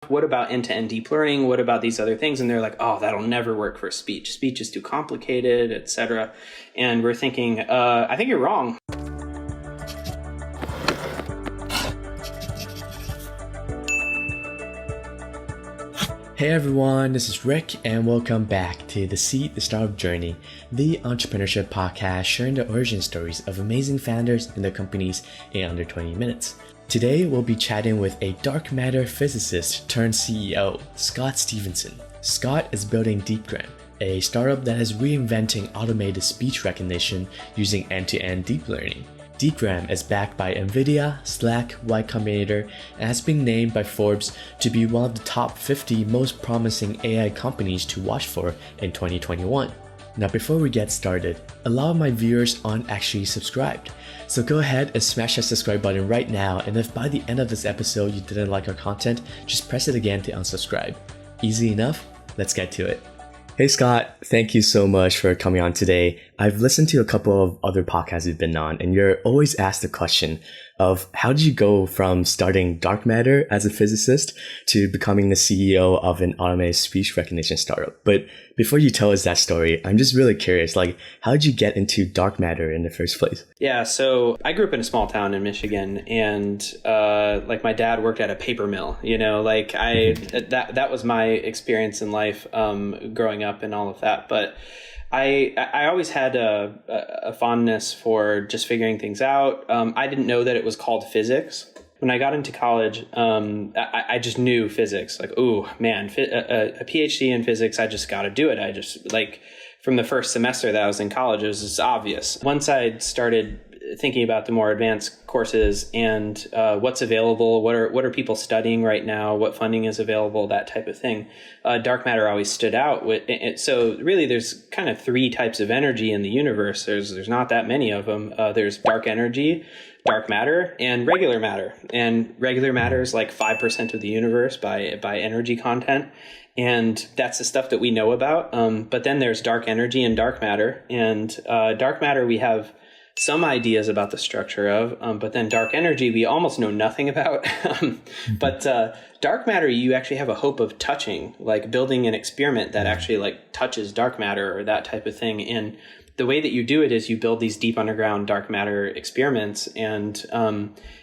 What about end-to-end deep learning? What about these other things? And they're like, oh, that'll never work for speech. Speech is too complicated, etc. And we're thinking, I think you're wrong. Hey everyone, this is Rick and welcome back to the Seed the Startup Journey, the entrepreneurship podcast sharing the origin stories of amazing founders and their companies in under 20 minutes. Today we'll be chatting with a dark matter physicist turned CEO, Scott Stephenson. Scott is building Deepgram, a startup that is reinventing automated speech recognition using end-to-end deep learning. Deepgram is backed by Nvidia, Slack, Y Combinator, and has been named by Forbes to be one of the top 50 most promising AI companies to watch for in 2021. Now before we get started, a lot of my viewers aren't actually subscribed. So go ahead and smash that subscribe button right now, and if by the end of this episode you didn't like our content, just press it again to unsubscribe. Easy enough? Let's get to it. Hey Scott, thank you so much for coming on today. I've listened to a couple of other podcasts you've been on, and you're always asked the question of how did you go from starting dark matter as a physicist to becoming the CEO of an automated speech recognition startup. But before you tell us that story, I'm just really curious, how did you get into dark matter in the first place? Yeah, so I grew up in a small town in Michigan, and my dad worked at a paper mill. That was my experience in life growing up and all of that. But I always had a fondness for just figuring things out. I didn't know that it was called physics. When I got into college, I just knew physics. A PhD in physics, I just got to do it. I just from the first semester that I was in college, it was just obvious. Once I started thinking about the more advanced courses and what's available, what are people studying right now, what funding is available, that type of thing, dark matter always stood out. So really, there's kind of three types of energy in the universe. There's not that many of them. There's dark energy, dark matter, and regular matter. And regular matter is 5% of the universe by energy content. And that's the stuff that we know about. But then there's dark energy and dark matter. And dark matter, we have some ideas about the structure of, but then dark energy, we almost know nothing about. But dark matter, you actually have a hope of touching, building an experiment that actually touches dark matter or that type of thing. And the way that you do it is you build these deep underground dark matter experiments, and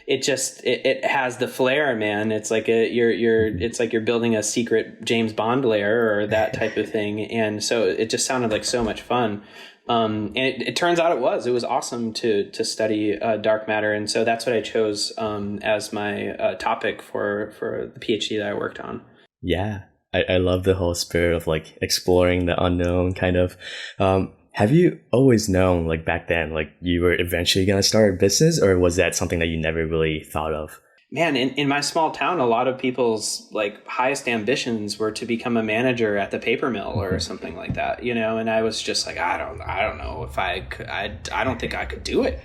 it has the flair, man. It's you're building a secret James Bond lair or that type of thing. And so it just sounded like so much fun. And it turns out it was awesome to study dark matter. And so that's what I chose as my topic for the PhD that I worked on. Yeah, I love the whole spirit of exploring the unknown kind of. Have you always known back then, you were eventually going to start a business, or was that something that you never really thought of? Man, in my small town, a lot of people's highest ambitions were to become a manager at the paper mill or something like that, and I was just I don't know if I could, I don't think I could do it.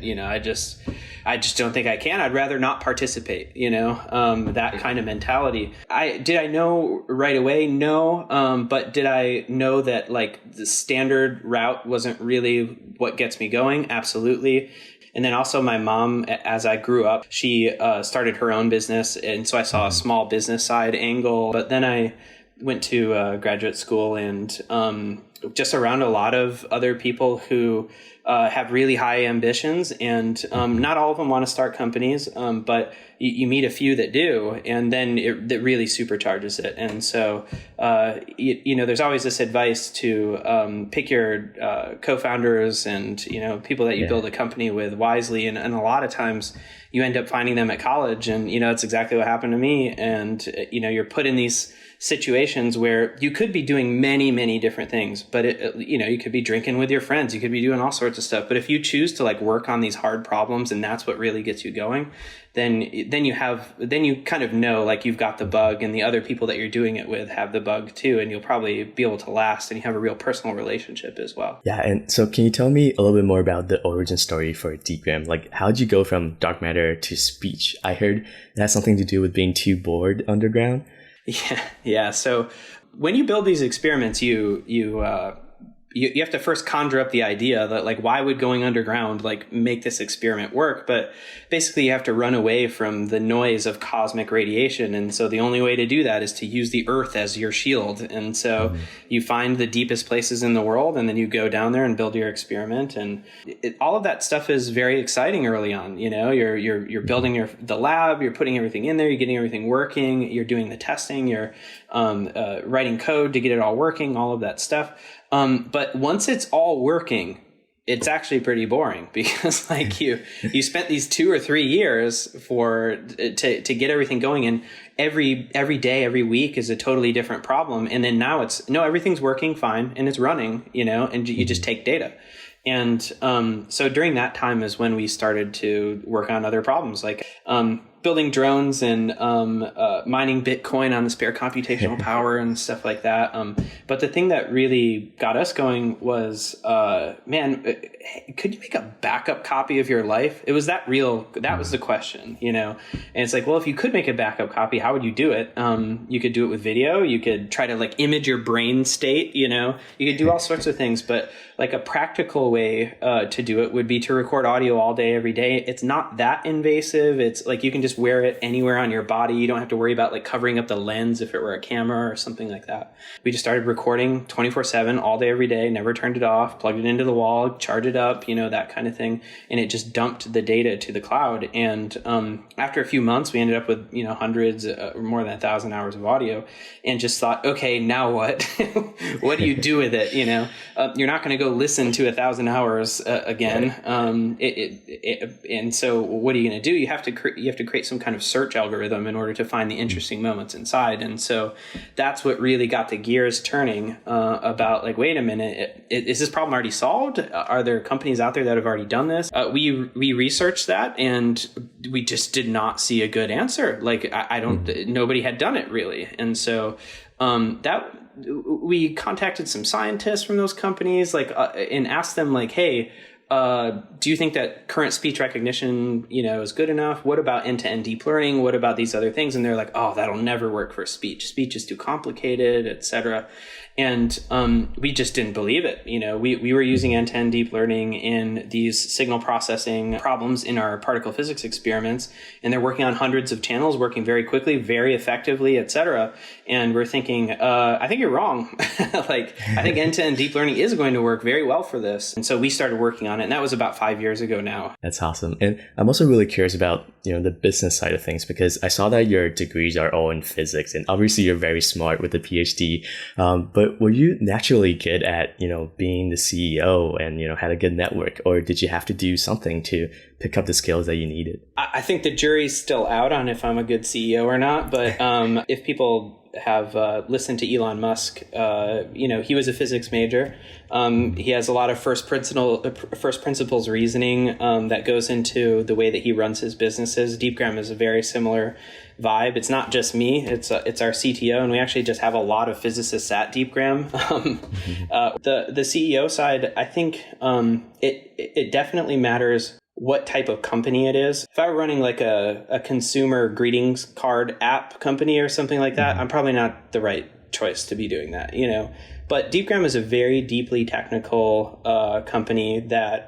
I just don't think I can. I'd rather not participate, that kind of mentality. Did I know right away? No. But did I know that the standard route wasn't really what gets me going? Absolutely. And then also my mom, as I grew up, she started her own business. And so I saw a small business side angle. But then I went to graduate school and just around a lot of other people who have really high ambitions. And not all of them want to start companies, but you meet a few that do. And then that really supercharges it. And so, there's always this advice to pick your co-founders and, people that you build a company with wisely. And a lot of times you end up finding them at college. And, it's exactly what happened to me. And, you're put in these situations where you could be doing many, many different things, but you could be drinking with your friends, you could be doing all sorts of stuff. But if you choose to work on these hard problems and that's what really gets you going, then you kind of know you've got the bug, and the other people that you're doing it with have the bug too, and you'll probably be able to last, and you have a real personal relationship as well. Yeah, and so can you tell me a little bit more about the origin story for Deepgram? How did you go from dark matter to speech? I heard it has something to do with being too bored underground. Yeah. So when you build these experiments, you you have to first conjure up the idea that like, why would going underground like make this experiment work? But basically you have to run away from the noise of cosmic radiation. And so the only way to do that is to use the earth as your shield. And so you find the deepest places in the world, and then you go down there and build your experiment. And all of that stuff is very exciting early on. You know, you're building the lab, you're putting everything in there, you're getting everything working, you're doing the testing, you're writing code to get it all working, all of that stuff. But once it's all working, it's actually pretty boring, because like you spent these 2 or 3 years to get everything going, and every day, every week is a totally different problem. And then now everything's working fine and it's running, you know, and you just take data. And so during that time is when we started to work on other problems, like building drones and mining Bitcoin on the spare computational power and stuff like that. But the thing that really got us going was, could you make a backup copy of your life? It was that real. That was the question, you know? And it's like, well, if you could make a backup copy, how would you do it? You could do it with video. You could try to like image your brain state, you know? You could do all sorts of things, but like a practical way to do it would be to record audio all day, every day. It's not that invasive. It's like you can just wear it anywhere on your body. You don't have to worry about like covering up the lens if it were a camera or something like that. We just started recording 24/7 all day, every day, never turned it off, plugged it into the wall, charged it up, you know, that kind of thing. And it just dumped the data to the cloud. And after a few months, we ended up with, you know, hundreds or more than 1,000 hours of audio, and just thought, okay, now what? What do you do with it? You know, you're not going to go listen to 1,000 hours again. And so what are you going to do? You have to create some kind of search algorithm in order to find the interesting moments inside. And so that's what really got the gears turning about like, wait a minute, is this problem already solved? Are there companies out there that have already done this? We researched that, and we just did not see a good answer. Like nobody had done it really. And so we contacted some scientists from those companies, like, and asked them like, hey, do you think that current speech recognition, you know, is good enough? What about end-to-end deep learning? What about these other things? And they're like, oh, that'll never work for speech. Speech is too complicated, et cetera. And we just didn't believe it. You know, we were using end-to-end deep learning in these signal processing problems in our particle physics experiments, and they're working on hundreds of channels, working very quickly, very effectively, et cetera. And we're thinking, I think you're wrong. Like, I think end-to-end deep learning is going to work very well for this. And so we started working on it, and that was about 5 years ago now. That's awesome. And I'm also really curious about, you know, the business side of things, because I saw that your degrees are all in physics, and obviously you're very smart with the PhD. But were you naturally good at, you know, being the CEO and, you know, had a good network, or did you have to do something to pick up the skills that you needed? I think the jury's still out on if I'm a good CEO or not. But if people have listened to Elon Musk, you know, he was a physics major. He has a lot of first principles reasoning that goes into the way that he runs his businesses. Deepgram is a very similar vibe. It's not just me, it's our CTO, and we actually just have a lot of physicists at Deepgram. The CEO side, I think it definitely matters what type of company it is. If I were running like a consumer greetings card app company or something like that, I'm probably not the right choice to be doing that, you know. But Deepgram is a very deeply technical company that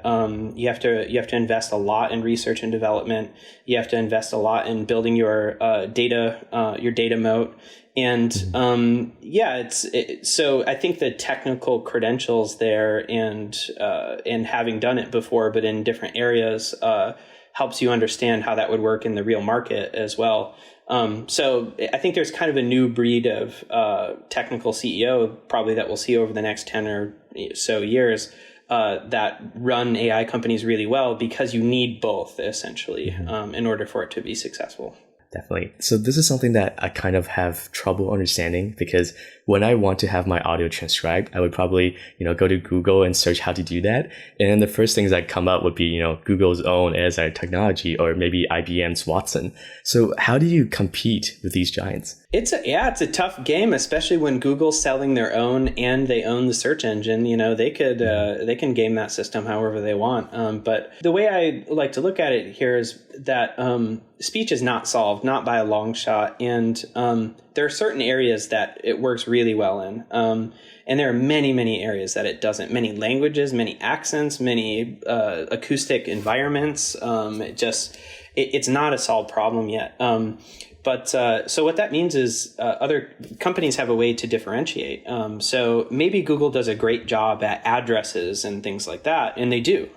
you have to invest a lot in research and development. You have to invest a lot in building your data moat. And so I think the technical credentials there and having done it before, but in different areas, helps you understand how that would work in the real market as well. So I think there's kind of a new breed of technical CEO probably that we'll see over the next 10 or so years that run AI companies really well, because you need both essentially in order for it to be successful. Definitely. So this is something that I kind of have trouble understanding, because when I want to have my audio transcribed, I would probably, you know, go to Google and search how to do that. And then the first things that come up would be, you know, Google's own ASI technology, or maybe IBM's Watson. So how do you compete with these giants? It's a tough game, especially when Google's selling their own and they own the search engine. You know, they can game that system however they want. But the way I like to look at it here is that speech is not solved, not by a long shot. And there are certain areas that it works really well in. And there are many, many areas that it doesn't. Many languages, many accents, many acoustic environments. It's not a solved problem yet. But so what that means is other companies have a way to differentiate. So maybe Google does a great job at addresses and things like that, and they do.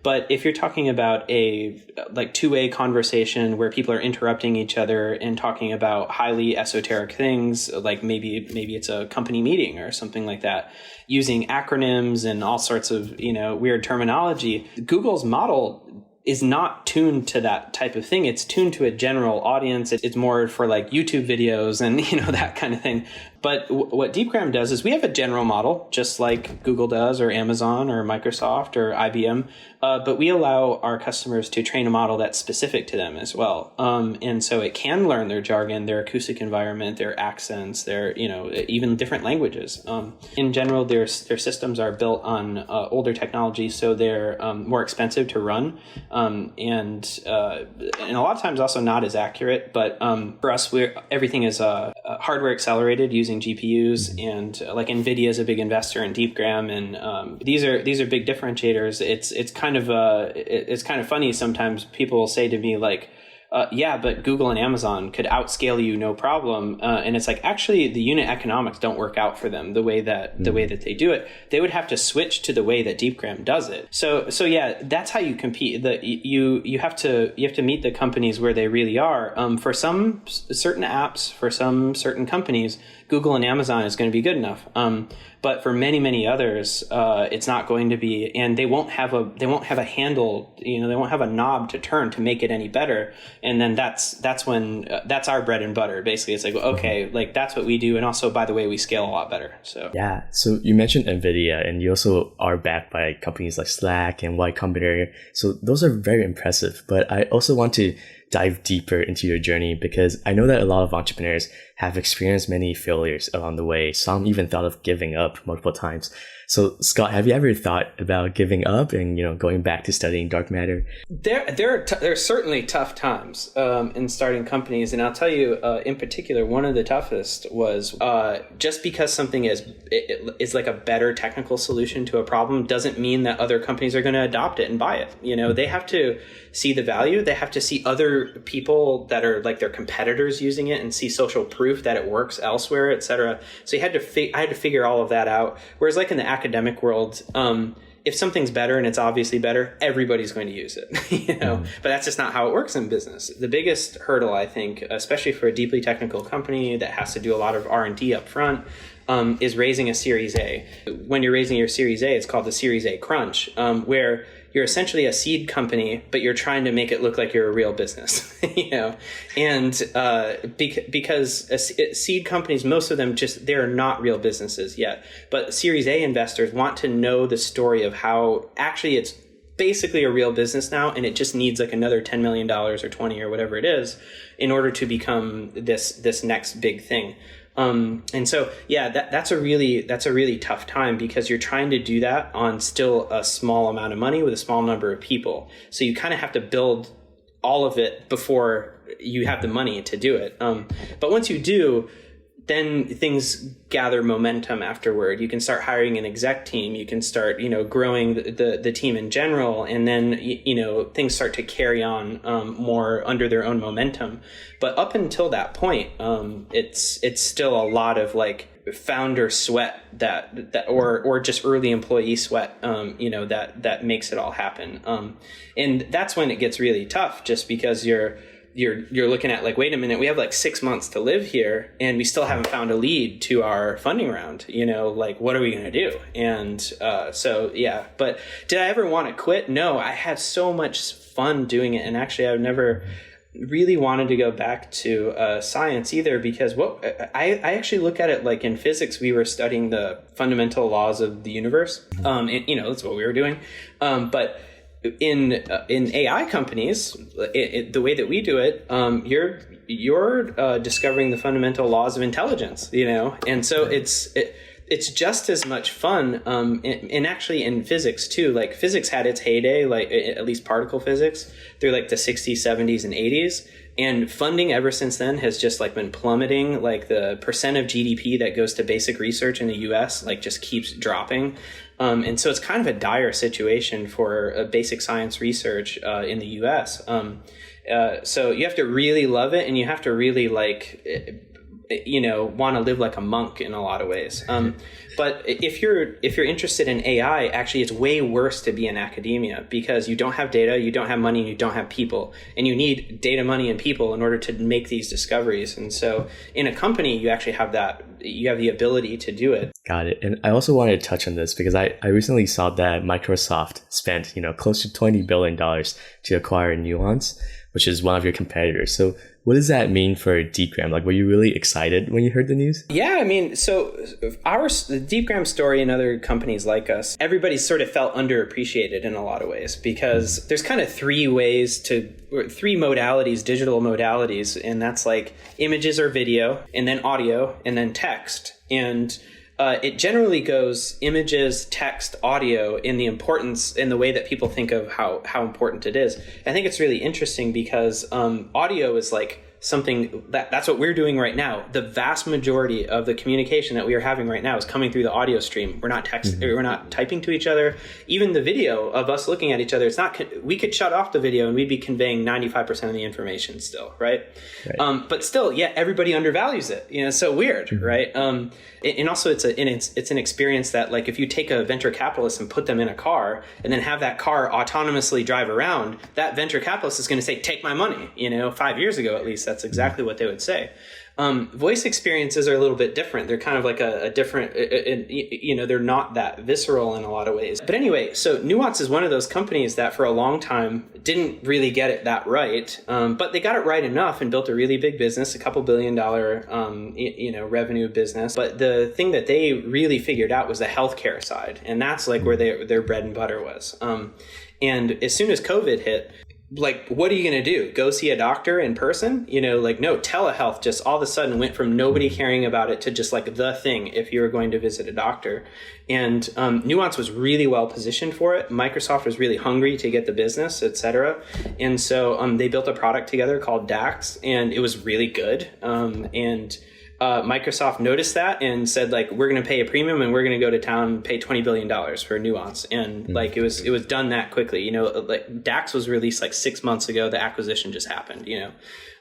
But if you're talking about a like two-way conversation where people are interrupting each other and talking about highly esoteric things, like maybe it's a company meeting or something like that, using acronyms and all sorts of weird terminology, Google's model is not tuned to that type of thing. It's tuned to a general audience. It's more for like YouTube videos and, that kind of thing. But what Deepgram does is we have a general model, just like Google does, or Amazon, or Microsoft, or IBM. But we allow our customers to train a model that's specific to them as well. And so it can learn their jargon, their acoustic environment, their accents, their, even different languages. In general, their systems are built on older technology, so they're more expensive to run. And a lot of times also not as accurate. But for us, everything is hardware accelerated using GPUs, and like Nvidia is a big investor in Deepgram, and these are big differentiators. It's kind of funny sometimes. People will say to me like, yeah, but Google and Amazon could outscale you no problem. And it's like, actually, the unit economics don't work out for them the way that they do it. They would have to switch to the way that Deepgram does it. So yeah, that's how you compete. You have to meet the companies where they really are. For some certain apps, for some certain companies, Google and Amazon is going to be good enough. But for many, many others, it's not going to be, and they won't have a handle, they won't have a knob to turn to make it any better. And then that's when that's our bread and butter. Basically, it's like, okay, like that's what we do. And also, by the way, we scale a lot better. So yeah. So you mentioned Nvidia, and you also are backed by companies like Slack and Y Combinator. So those are very impressive. But I also want to dive deeper into your journey, because I know that a lot of entrepreneurs have experienced many failures along the way. Some even thought of giving up multiple times. So Scott, have you ever thought about giving up and going back to studying dark matter? There are certainly tough times in starting companies, and I'll tell you in particular, one of the toughest was just because something is like a better technical solution to a problem doesn't mean that other companies are going to adopt it and buy it. They have to see the value. They have to see other people that are like their competitors using it and see social proof that it works elsewhere, et cetera. So I had to figure all of that out. Whereas like in the academic world, if something's better and it's obviously better, everybody's going to use it, but that's just not how it works in business. The biggest hurdle, I think, especially for a deeply technical company that has to do a lot of R&D up front, is raising a Series A. When you're raising your Series A, it's called the Series A crunch, where you're essentially a seed company, but you're trying to make it look like you're a real business, and because seed companies, most of them they're not real businesses yet. But Series A investors want to know the story of how actually it's basically a real business now, and it just needs like another $10 million or 20 or whatever it is in order to become this next big thing. And so, yeah, that's a really tough time, because you're trying to do that on still a small amount of money with a small number of people. So you kind of have to build all of it before you have the money to do it. But once you do, then things gather momentum afterward. You can start hiring an exec team. You can start, growing the team in general. And then, things start to carry on more under their own momentum. But up until that point, it's still a lot of like founder sweat that or just early employee sweat, that makes it all happen. And that's when it gets really tough, just because you're looking at like, wait a minute, we have like 6 months to live here and we still haven't found a lead to our funding round, like what are we going to do? And so, yeah, but did I ever want to quit? No, I had so much fun doing it. And actually I've never really wanted to go back to science either, because I actually look at it like in physics, we were studying the fundamental laws of the universe. And, that's what we were doing. But in AI companies, the way that we do it, you're discovering the fundamental laws of intelligence, and so it's just as much fun. And actually in physics too, like physics had its heyday, like at least particle physics through like the 60s, 70s and 80s. And funding ever since then has just like been plummeting. Like the percent of GDP that goes to basic research in the US like just keeps dropping. And so it's kind of a dire situation for basic science research in the US. So you have to really love it, and you have to really want to live like a monk in a lot of ways. But if you're interested in AI, actually it's way worse to be in academia, because you don't have data, you don't have money, and you don't have people, and you need data, money, and people in order to make these discoveries. And so in a company, you actually have you have the ability to do it. Got it. And I also wanted to touch on this because I recently saw that Microsoft spent, close to $20 billion to acquire Nuance, which is one of your competitors. So what does that mean for Deepgram? Like, were you really excited when you heard the news? Yeah, I mean, so the Deepgram story and other companies like us, everybody sort of felt underappreciated in a lot of ways, because there's kind of three modalities, digital modalities, and that's like images or video, and then audio, and then text. And it generally goes images, text, audio in the importance, in the way that people think of how important it is. I think it's really interesting because audio is like something that's what we're doing right now. The vast majority of the communication that we are having right now is coming through the audio stream. We're not texting, we're not typing to each other. Even the video of us looking at each other, it's not. We could shut off the video and we'd be conveying 95% of the information still, right? But still, yeah, everybody undervalues it. It's so weird, right? And also, it's an experience that, like, if you take a venture capitalist and put them in a car and then have that car autonomously drive around, that venture capitalist is going to say, "Take my money." 5 years ago, at least, that's exactly what they would say. Voice experiences are a little bit different. They're kind of like a different, they're not that visceral in a lot of ways. But anyway, so Nuance is one of those companies that for a long time didn't really get it that right. But they got it right enough and built a really big business, a couple $1 billion, revenue business. But the thing that they really figured out was the healthcare side. And that's like where their bread and butter was. And as soon as COVID hit, like, what are you going to do? Go see a doctor in person? No, telehealth just all of a sudden went from nobody caring about it to just like the thing if you were going to visit a doctor. And Nuance was really well positioned for it. Microsoft was really hungry to get the business, et cetera. And so they built a product together called DAX, and it was really good. Microsoft noticed that and said, like, we're going to pay a premium and we're going to go to town and pay $20 billion for Nuance. And like, it was done that quickly. Like DAX was released like 6 months ago. The acquisition just happened,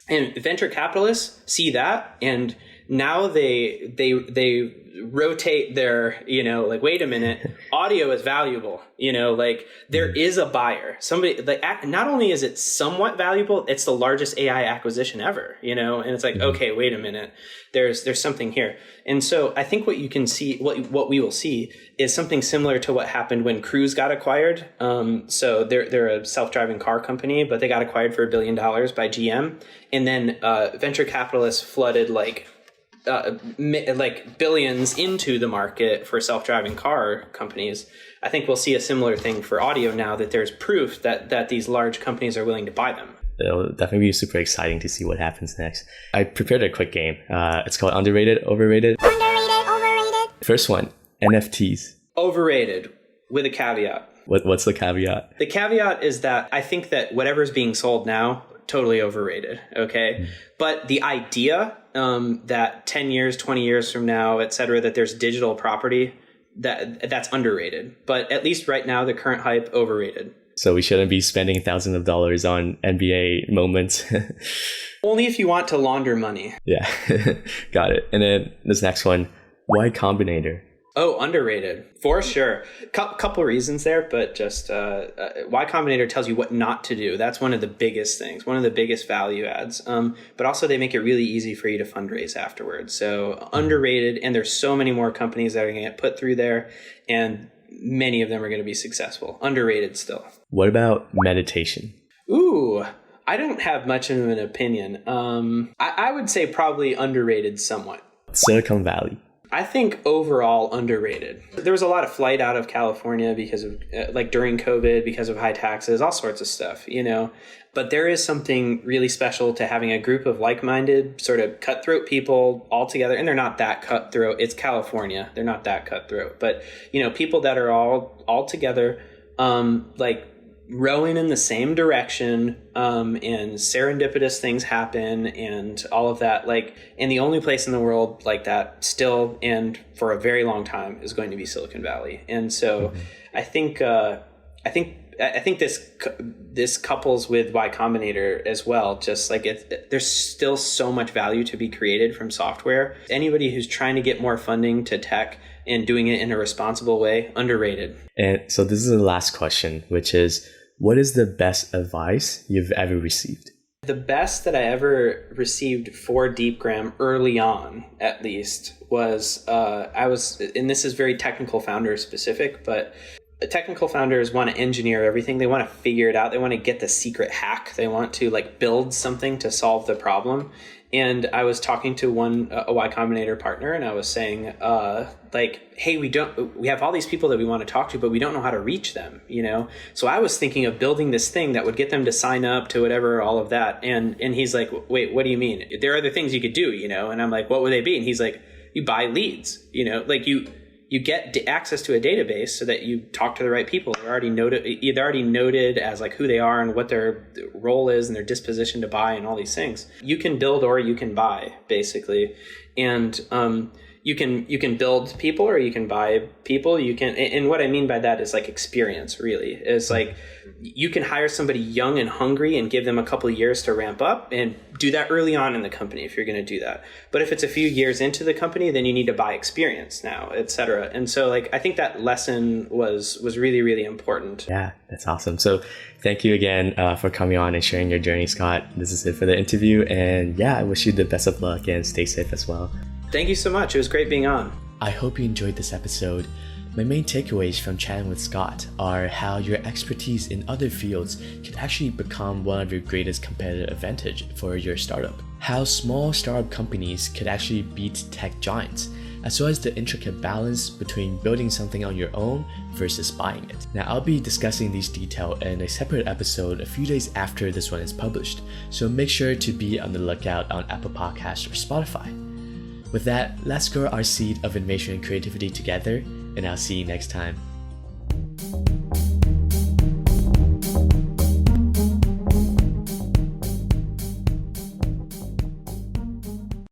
and venture capitalists see that. And now they rotate their, like, wait a minute, audio is valuable, like there is a buyer. Somebody, like, not only is it somewhat valuable, it's the largest AI acquisition ever, and it's like, okay, wait a minute, there's something here. And so I think what you can see, what we will see is something similar to what happened when Cruise got acquired. So they're a self-driving car company, but they got acquired for $1 billion by GM. And then venture capitalists flooded like billions into the market for self-driving car companies. I think we'll see a similar thing for audio now that there's proof that these large companies are willing to buy them. It'll definitely be super exciting to see what happens next. I prepared a quick game. It's called Underrated, Overrated. Underrated, overrated. First one, NFTs. Overrated, with a caveat. What's the caveat? The caveat is that I think that whatever's being sold now, totally overrated, okay? But the idea that 10 years, 20 years from now, et cetera, that there's digital property, that's underrated. But at least right now, the current hype, overrated. So we shouldn't be spending thousands of dollars on NBA moments. Only if you want to launder money. Yeah, got it. And then this next one, why Combinator? Oh, underrated, for sure. Couple reasons there, but just Y Combinator tells you what not to do. That's one of the biggest things, one of the biggest value adds. But also they make it really easy for you to fundraise afterwards. So underrated, and there's so many more companies that are going to get put through there, and many of them are going to be successful. Underrated still. What about meditation? Ooh, I don't have much of an opinion. I would say probably underrated somewhat. Silicon Valley. I think overall underrated. There was a lot of flight out of California because of like during COVID, because of high taxes, all sorts of stuff, but there is something really special to having a group of like-minded sort of cutthroat people all together. And they're not that cutthroat. It's California. They're not that cutthroat, but people that are all together, like rowing in the same direction, and serendipitous things happen and all of that. Like, and the only place in the world like that still and for a very long time is going to be Silicon Valley. And so I think this couples with Y Combinator as well. Just like there's still so much value to be created from software. Anybody who's trying to get more funding to tech and doing it in a responsible way, underrated. And so this is the last question, which is, what is the best advice you've ever received? The best that I ever received for Deepgram early on, at least, was and this is very technical founder specific, but technical founders want to engineer everything. They want to figure it out. They want to get the secret hack. They want to like build something to solve the problem. And I was talking to a Y Combinator partner, and I was saying, hey, we have all these people that we want to talk to, but we don't know how to reach them, So I was thinking of building this thing that would get them to sign up to whatever, all of that. And he's like, wait, what do you mean? There are other things you could do, And I'm like, what would they be? And he's like, you buy leads, like you get access to a database so that you talk to the right people. They're already noted as like who they are and what their role is and their disposition to buy and all these things. You can build or you can buy, basically. And you can build people or you can buy people. And what I mean by that is like experience, really. Is like you can hire somebody young and hungry and give them a couple of years to ramp up, and do that early on in the company if you're going to do that. But if it's a few years into the company, then you need to buy experience now, et cetera. And so like I think that lesson was really, really important. Yeah, that's awesome. So thank you again for coming on and sharing your journey, Scott. This is it for the interview. And yeah, I wish you the best of luck and stay safe as well. Thank you so much. It was great being on. I hope you enjoyed this episode. My main takeaways from chatting with Scott are how your expertise in other fields can actually become one of your greatest competitive advantage for your startup. How small startup companies could actually beat tech giants, as well as the intricate balance between building something on your own versus buying it. Now, I'll be discussing these details in a separate episode a few days after this one is published, so make sure to be on the lookout on Apple Podcasts or Spotify. With that, let's grow our seed of innovation and creativity together, and I'll see you next time.